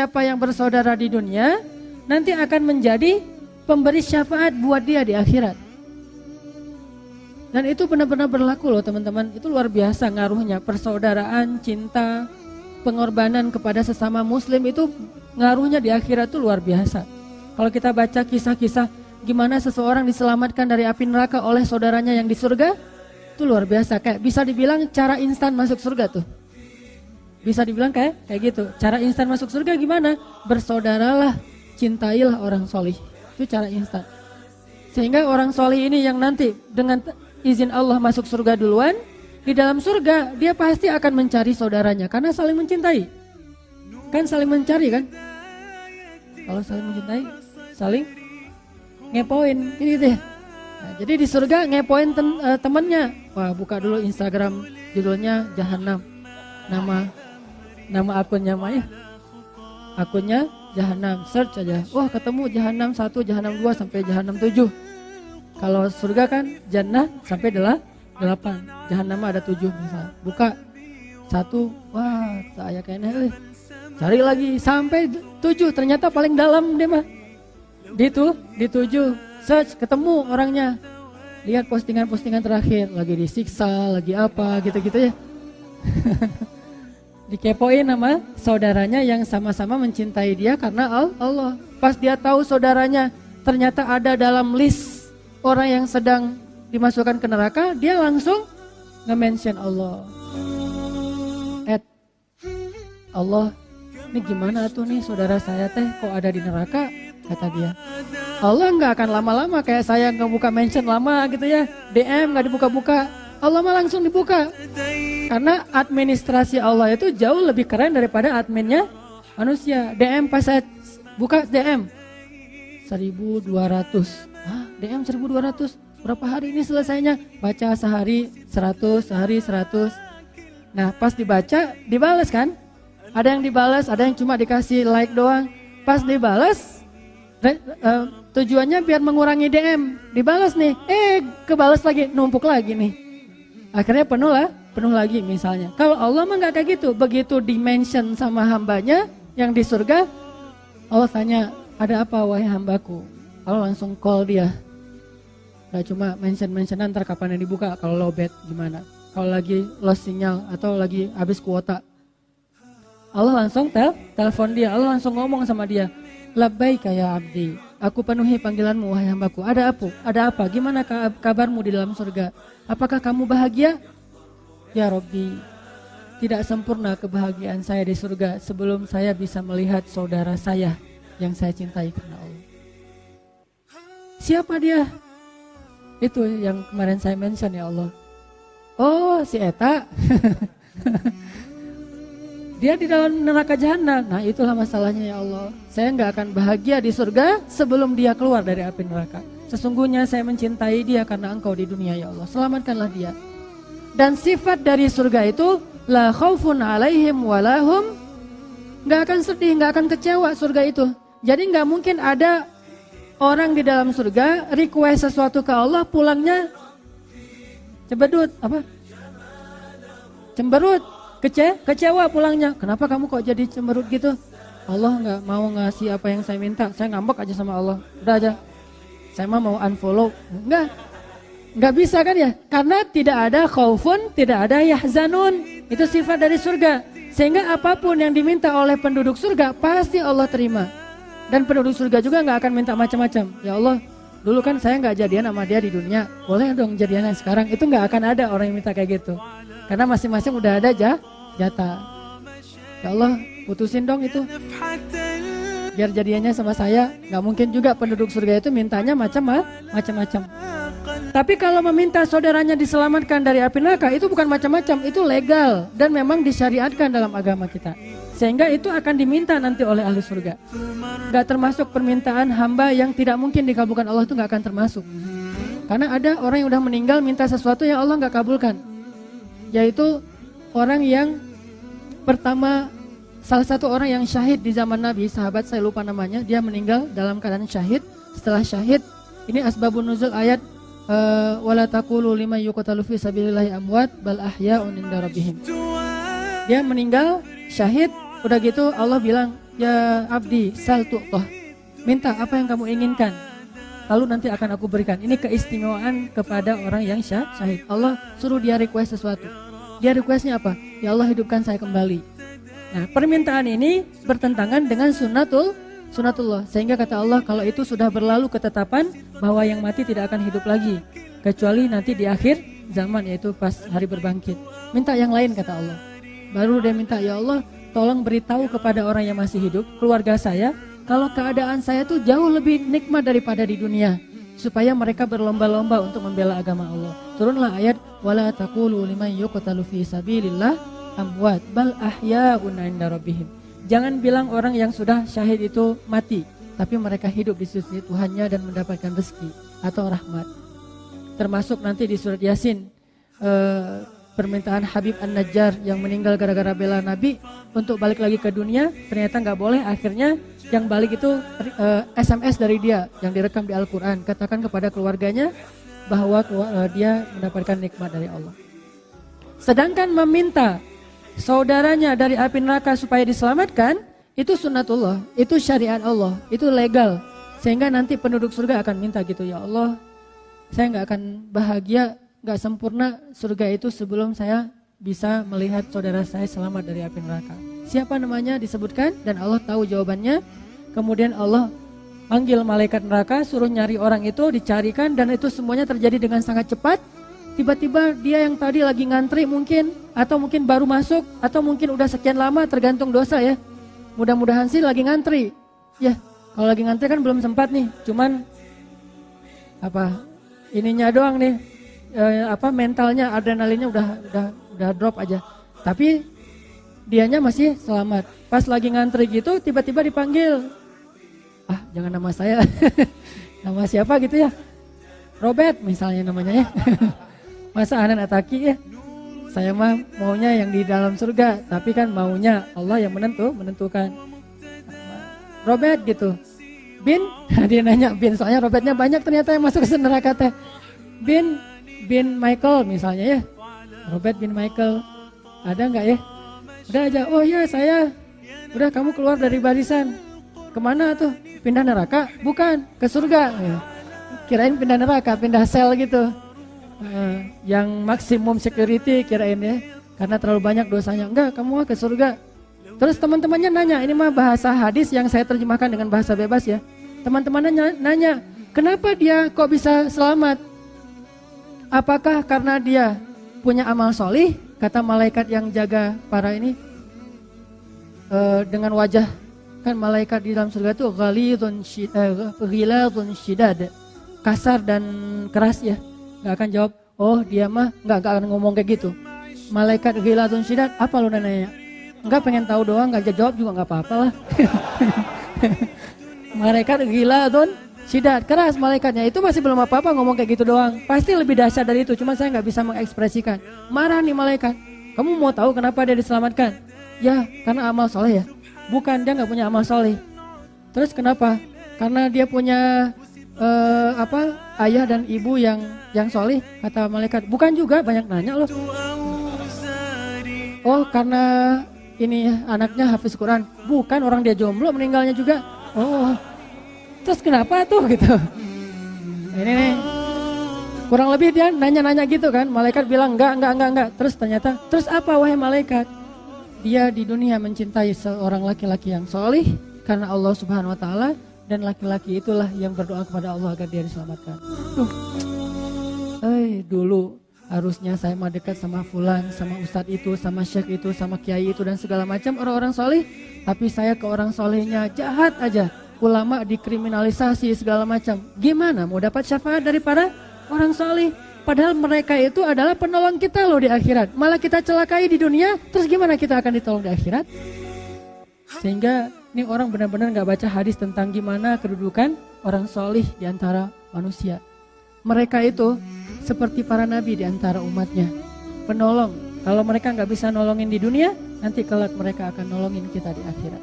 siapa yang bersaudara di dunia nanti akan menjadi pemberi syafaat buat dia di akhirat. Dan itu benar-benar berlaku loh teman-teman. Itu luar biasa ngaruhnya. Persaudaraan, cinta, pengorbanan kepada sesama muslim itu ngaruhnya di akhirat itu luar biasa. Kalau kita baca kisah-kisah gimana seseorang diselamatkan dari api neraka oleh saudaranya yang di surga, itu luar biasa. Kayak bisa dibilang cara instan masuk surga tuh. Bisa dibilang kayak gitu. Cara instan masuk surga gimana? Bersaudaralah, cintailah orang solih. Itu cara instan. Sehingga orang solih ini yang nanti dengan izin Allah masuk surga duluan, di dalam surga dia pasti akan mencari saudaranya karena saling mencintai. Kan saling mencari kan? Kalau saling mencintai, saling ngepoin gitu ya. Nah, jadi di surga ngepoin temennya. Wah, buka dulu Instagram, judulnya Jahanam. Nama akunnya Maya. Akunnya Jahanam, search aja. Wah, ketemu Jahanam 1, Jahanam 2 sampai Jahanam 7. Kalau surga kan Jannah sampai 8. Jahanam ada 7 misalnya. Buka 1, wah, tak aya kayaknya. Cari lagi sampai 7, ternyata paling dalam dia mah. Di 7, search, ketemu orangnya. Lihat postingan-postingan terakhir, lagi disiksa, lagi apa, gitu-gitu ya. Dikepoin sama saudaranya yang sama-sama mencintai dia karena Allah. Pas dia tahu saudaranya ternyata ada dalam list orang yang sedang dimasukkan ke neraka, dia langsung nge-mention Allah. Allah, ini gimana tuh nih saudara saya teh kok ada di neraka, kata dia. Allah nggak akan lama-lama kayak saya ngebuka mention lama gitu ya, DM nggak dibuka-buka. Allah mah langsung dibuka. Karena administrasi Allah itu jauh lebih keren daripada adminnya manusia. DM pas saya buka DM 1.200. DM 1.200. Berapa hari ini selesainya? Baca sehari 100, sehari 100. Nah, pas dibaca dibalas kan? Ada yang dibalas, ada yang cuma dikasih like doang. Pas dibalas tujuannya biar mengurangi DM. Dibalas nih, kebalas lagi, numpuk lagi nih. Akhirnya penuh lagi misalnya. Kalau Allah mah nggak kayak gitu. Begitu dimention sama hambanya yang di surga, Allah tanya, ada apa wahai hambaku? Allah langsung call dia. Gak cuma mention ntar kapan yang dibuka, kalau lowbat gimana? Kalau lagi lost sinyal atau lagi habis kuota. Allah langsung telepon dia, Allah langsung ngomong sama dia. Labbaika ya abdi, aku penuhi panggilanmu wahai hambaku. Ada apa? Gimana kabarmu di dalam surga? Apakah kamu bahagia? Ya Rabbi, tidak sempurna kebahagiaan saya di surga sebelum saya bisa melihat saudara saya yang saya cintai karena Allah. Siapa dia? Itu yang kemarin saya mention ya Allah. Oh, si Eta. Dia di dalam neraka jahanam. Nah, itulah masalahnya ya Allah. Saya nggak akan bahagia di surga sebelum dia keluar dari api neraka. Sesungguhnya saya mencintai dia karena engkau di dunia ya Allah. Selamatkanlah dia. Dan sifat dari surga itu la khaufun alaihim walahum, nggak akan sedih, nggak akan kecewa surga itu. Jadi nggak mungkin ada orang di dalam surga request sesuatu ke Allah pulangnya cemberut, kecewa pulangnya. Kenapa kamu kok jadi cemberut gitu? Allah nggak mau ngasih apa yang saya minta, saya ngambek aja sama Allah. Udah aja, saya mau unfollow. Nggak bisa kan ya? Karena tidak ada khaufun, tidak ada yahzanun. Itu sifat dari surga. Sehingga apapun yang diminta oleh penduduk surga pasti Allah terima. Dan penduduk surga juga nggak akan minta macam-macam. Ya Allah, dulu kan saya nggak jadian sama dia di dunia. Boleh dong jadian yang sekarang. Itu nggak akan ada orang yang minta kayak gitu. Karena masing-masing udah ada jatah. Ya Allah, putusin dong itu. Biar jadiannya sama saya. Nggak mungkin juga penduduk surga itu mintanya macam-macam. Tapi kalau meminta saudaranya diselamatkan dari api neraka itu bukan macam-macam, itu legal dan memang disyariatkan dalam agama kita. Sehingga itu akan diminta nanti oleh ahli surga. Gak termasuk permintaan hamba yang tidak mungkin dikabulkan Allah, itu gak akan termasuk. Karena ada orang yang udah meninggal minta sesuatu yang Allah gak kabulkan. Yaitu orang yang pertama, salah satu orang yang syahid di zaman Nabi, sahabat saya lupa namanya, dia meninggal dalam keadaan syahid. Setelah syahid, ini asbabun nuzul ayat wala taqulu liman yuqtalu fi sabilillahi amwat bal ahya'un inda rabbihim. Dia meninggal syahid Udah gitu Allah bilang, ya abdi sal tu'toh, minta apa yang kamu inginkan, lalu nanti akan aku berikan. Ini keistimewaan kepada orang yang syahid. Allah suruh dia request sesuatu. Dia requestnya apa? Ya Allah, hidupkan saya kembali. Nah, permintaan ini bertentangan dengan sunnatullah. Sehingga kata Allah, kalau itu sudah berlalu ketetapan bahwa yang mati tidak akan hidup lagi, kecuali nanti di akhir zaman, yaitu pas hari berbangkit. Minta yang lain kata Allah. Baru dia minta, ya Allah, tolong beritahu kepada orang yang masih hidup, keluarga saya, kalau keadaan saya tuh jauh lebih nikmat daripada di dunia, supaya mereka berlomba-lomba untuk membela agama Allah. Turunlah ayat, wala taqulu liman yuqtalu fi sabilillah amwat bal ahya'un 'inda rabbihim. Jangan bilang orang yang sudah syahid itu mati, tapi mereka hidup di sisi Tuhannya dan mendapatkan rezeki atau rahmat. Termasuk nanti di surat Yasin, permintaan Habib An-Najjar yang meninggal gara-gara bela Nabi untuk balik lagi ke dunia, ternyata nggak boleh. Akhirnya yang balik itu SMS dari dia yang direkam di Al-Quran. Katakan kepada keluarganya bahwa dia mendapatkan nikmat dari Allah. Sedangkan meminta saudaranya dari api neraka supaya diselamatkan, itu sunnatullah, itu syariat Allah, itu legal. Sehingga nanti penduduk surga akan minta gitu, ya Allah, saya nggak akan bahagia, nggak sempurna surga itu sebelum saya bisa melihat saudara saya selamat dari api neraka. Siapa namanya disebutkan dan Allah tahu jawabannya. Kemudian Allah panggil malaikat neraka, suruh nyari orang itu, dicarikan, dan itu semuanya terjadi dengan sangat cepat. Tiba-tiba dia yang tadi lagi ngantri mungkin, atau mungkin baru masuk, atau mungkin udah sekian lama, tergantung dosa ya. Mudah-mudahan sih lagi ngantri. Ya, kalau lagi ngantri kan belum sempat nih, cuman ininya doang nih, mentalnya, adrenalinnya udah drop aja. Tapi dianya masih selamat. Pas lagi ngantri gitu, tiba-tiba dipanggil. Jangan nama saya. Nama siapa gitu ya? Robert misalnya namanya ya. Masa Anan Ataki ya? Saya mah maunya yang di dalam surga, tapi kan maunya Allah yang menentukan. Robert gitu. Bin, dia nanya Bin, soalnya Robertnya banyak ternyata yang masuk ke neraka teh. Bin Michael misalnya ya. Robert bin Michael. Ada nggak ya? Udah aja. Oh ya saya. Udah, kamu keluar dari barisan. Kemana tuh? Pindah neraka? Bukan, ke surga. Kirain pindah neraka, pindah sel gitu. Yang maksimum security kirain ya. Karena terlalu banyak dosanya. Enggak, kamu ke surga. Terus teman-temannya nanya, ini mah bahasa hadis yang saya terjemahkan dengan bahasa bebas ya. Teman-temannya nanya, kenapa dia kok bisa selamat? Apakah karena dia punya amal solih? Kata malaikat yang jaga para ini, dengan wajah, kan malaikat di dalam surga itu ghiladun syidad, kasar dan keras ya. Gak akan jawab, oh dia mah gak akan ngomong kayak gitu. Malaikat ghiladun syidad, apa lu nanya? Enggak, pengen tahu doang, gak jawab juga gak apa-apa lah. Malaikat ghiladun syidad, keras malaikatnya, itu masih belum apa-apa ngomong kayak gitu doang. Pasti lebih dahsyat dari itu, cuma saya gak bisa mengekspresikan. Marah nih malaikat, kamu mau tahu kenapa dia diselamatkan? Ya, karena amal soleh ya. Bukan, dia nggak punya amal soleh. Terus kenapa? Karena dia punya ayah dan ibu yang soleh, kata malaikat. Bukan juga, banyak nanya loh. Oh, karena ini anaknya hafiz Quran. Bukan, orang dia jomblo meninggalnya juga. Oh, terus kenapa tuh gitu? Ini nih, kurang lebih dia nanya-nanya gitu kan. Malaikat bilang enggak. Terus ternyata, terus apa wahai malaikat? Dia di dunia mencintai seorang laki-laki yang solih karena Allah Subhanahu Wa Taala, dan laki-laki itulah yang berdoa kepada Allah agar dia diselamatkan. Dulu harusnya saya mah dekat sama fulan, sama ustadz itu, sama syekh itu, sama kiai itu dan segala macam orang-orang solih, tapi saya ke orang solihnya jahat aja. Ulama dikriminalisasi segala macam. Gimana mau dapat syafaat dari para orang solih? Padahal mereka itu adalah penolong kita loh di akhirat. Malah kita celakai di dunia, terus gimana kita akan ditolong di akhirat? Sehingga ini orang benar-benar gak baca hadis tentang gimana kedudukan orang solih di antara manusia. Mereka itu seperti para nabi di antara umatnya. Penolong. Kalau mereka gak bisa nolongin di dunia, nanti kelak mereka akan nolongin kita di akhirat.